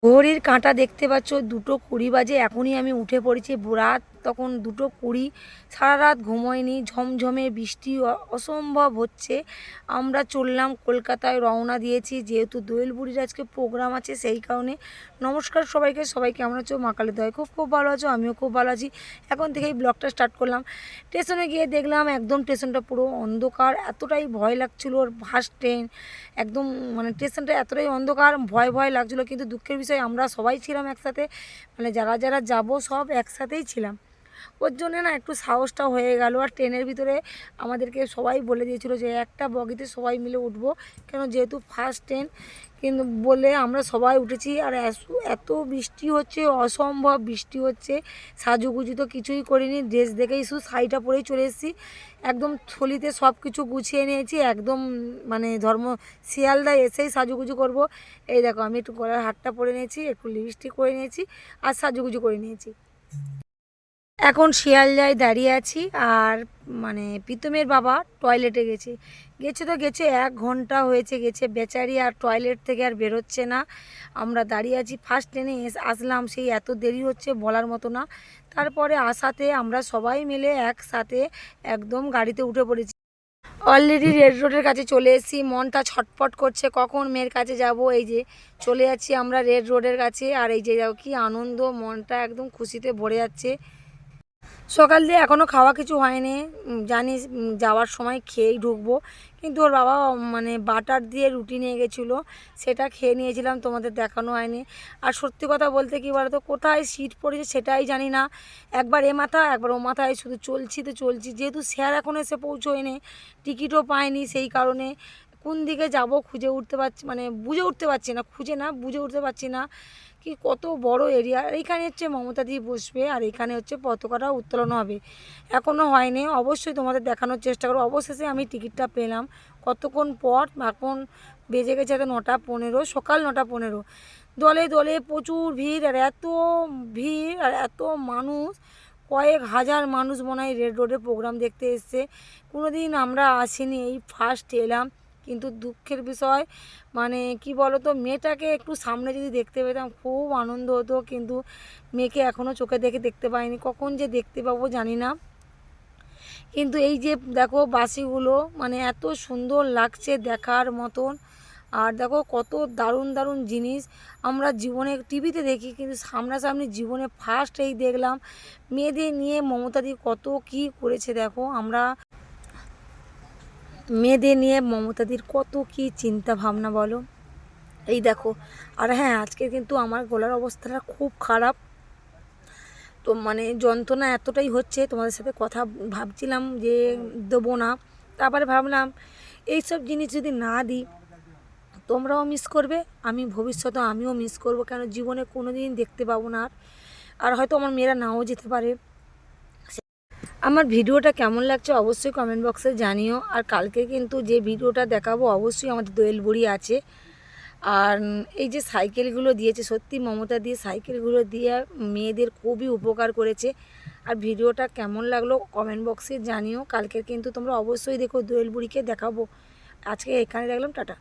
ঘড়ির কাঁটা দেখতে পাচ্ছ 2:20 বাজে। এখনই আমি উঠে পড়েছি। রাত তখন 2:20। সারা রাত ঘুমোয়নি। ঝমঝমে বৃষ্টি অসম্ভব হচ্ছে। আমরা চললাম, কলকাতায় রওনা দিয়েছি, যেহেতু দোয়েল বুড়ির আজকে প্রোগ্রাম আছে সেই কারণে। নমস্কার সবাইকে। সবাই কেমন আছো? মা কালী দয়ায় খুব খুব ভালো আছো, আমিও খুব ভালো আছি। এখন থেকেই ব্লগটা স্টার্ট করলাম। স্টেশনে গিয়ে দেখলাম একদম স্টেশনটা পুরো অন্ধকার। এতটাই ভয় লাগছিল, ফার্স্ট ট্রেন একদম, মানে স্টেশনটা এতটাই অন্ধকার, ভয় ভয় লাগছিলো। কিন্তু দুঃখের বিষয় আমরা সবাই ছিলাম একসাথে, মানে যারা যারা যাব সব একসাথেই ছিলাম। ওর জন্যে না একটু সাহসটা হয়ে গেল। আর ট্রেনের ভিতরে আমাদেরকে সবাই বলে দিয়েছিল যে একটা বগিতে সবাই মিলে উঠবো, কেন যেহেতু ফার্স্ট ট্রেন। কিন্তু বলে আমরা সবাই উঠেছি। আর এত বৃষ্টি হচ্ছে, অসম্ভব বৃষ্টি হচ্ছে। সাজুগুজু তো কিছুই করিনি, ড্রেস দেখেই শুধু শাড়িটা পরেই চলে এসেছি। একদম থলিতে সব কিছু গুছিয়ে নিয়েছি, একদম মানে শিয়ালদায় এসেই সাজুগুজু করব। এই দেখো আমি একটু গলার হারটা পরে নিয়েছি, একটু লিপস্টিক করে নিয়েছি, আর সাজুগুজু করে নিয়েছি। এখন শিয়ালদায় দাঁড়িয়ে আছি। আর মানে প্রীতমের বাবা টয়লেটে গেছে তো গেছে, 1 ঘন্টা হয়েছে গেছে বেচারি, আর টয়লেট থেকে আর বেরোচ্ছে না। আমরা দাঁড়িয়ে আছি। ফার্স্ট ট্রেনে আসলাম, সেই এত দেরি হচ্ছে বলার মতো না। তারপরে আসাতে আমরা সবাই মিলে একসাথে একদম গাড়িতে উঠে পড়েছি। অলরেডি রেড রোডের কাছে চলে এসেছি। মনটা ছটফট করছে কখন মেয়ের কাছে যাব। এই যে চলে যাচ্ছি আমরা রেড রোডের কাছে। আর এই যে যাও কি আনন্দ, মনটা একদম খুশিতে ভরে যাচ্ছে। সকাল দিয়ে এখনও খাওয়া কিছু হয়নি, জানি যাওয়ার সময় খেয়েই ঢুকবো। কিন্তু ওর বাবা মানে বাটার দিয়ে রুটি নিয়ে গেছিলো, সেটা খেয়ে নিয়েছিলাম, তোমাদের দেখানো হয়নি। আর সত্যি কথা বলতে কী বলতো, কোথায় সিট পড়েছে সেটাই জানি না। একবার এ মাথা একবার ও মাথায়, শুধু চলছি তো চলছি। যেহেতু স্যার এখন এসে পৌঁছোয়নি, টিকিটও পাইনি, সেই কারণে কোন দিকে যাব খুঁজে উঠতে পারছি, মানে বুঝে উঠতে পারছি না, বুঝে উঠতে পারছি না। কি কত বড় এরিয়া। এইখানে হচ্ছে মমতা দি বসবে, আর এখানে হচ্ছে পতাকাটা উত্তোলন হবে। এখনও হয়নি, অবশ্যই তোমাদের দেখানোর চেষ্টা করো। অবশেষে আমি টিকিটটা পেলাম কতক্ষণ পর। এখন বেজে গেছে তো 9:15, সকাল 9:15। দলে দলে প্রচুর ভিড়, আর এত ভিড় আর এত মানুষ, কয়েক হাজার মানুষ মনে হয় রেড রোডে প্রোগ্রাম দেখতে এসছে। কোনো দিন আমরা আসিনি, এই ফার্স্ট এলাম। কিন্তু দুঃখের বিষয়, মানে কি বলো তো, মেয়েটাকে একটু সামনে যদি দেখতে পেতাম খুব আনন্দ হতো। কিন্তু মেয়েকে এখনও চোখে দেখতে পাইনি, কখন যে দেখতে পাবো জানি না। কিন্তু এই যে দেখো বাসিগুলো, মানে এত সুন্দর লাগছে দেখার মতন। আর দেখো কত দারুণ দারুণ জিনিস আমরা জীবনে টিভিতে দেখি, কিন্তু সামনাসামনি জীবনে ফার্স্ট এই দেখলাম। মেয়েদের নিয়ে মমতাদি কত কি করেছে দেখো। মেয়েদের নিয়ে মমতাদির কত কি চিন্তা ভাবনা বলো, এই দেখো। আর হ্যাঁ, আজকে কিন্তু আমার গলার অবস্থাটা খুব খারাপ। তো মানে যন্ত্রণা এতটাই হচ্ছে, তোমাদের সাথে কথা ভাবছিলাম যে দেবো না, তারপরে ভাবলাম এইসব জিনিস যদি না দিই তোমরাও মিস করবে, আমি ভবিষ্যতে আমিও মিস করব, কেন জীবনে কোনো দিন দেখতে পাবো না। আর হয়তো আমার মেয়েরা নাও যেতে পারে। আমার ভিডিওটা কেমন লাগছে অবশ্যই কমেন্ট বক্সে জানিও। আর কালকে কিন্তু যে ভিডিওটা দেখাবো অবশ্যই আমাদের দোয়েল বুড়ি আছে। আর এই যে সাইকেলগুলো দিয়েছে, সত্যি মমতা দিয়ে সাইকেলগুলো দিয়ে মেয়েদের খুবই উপকার করেছে। আর ভিডিওটা কেমন লাগলো কমেন্ট বক্সে জানিও। কালকে কিন্তু তোমরা অবশ্যই দেখো, দোয়েল বুড়িকে দেখাবো। আজকে এখানে দেখলাম, টাটা।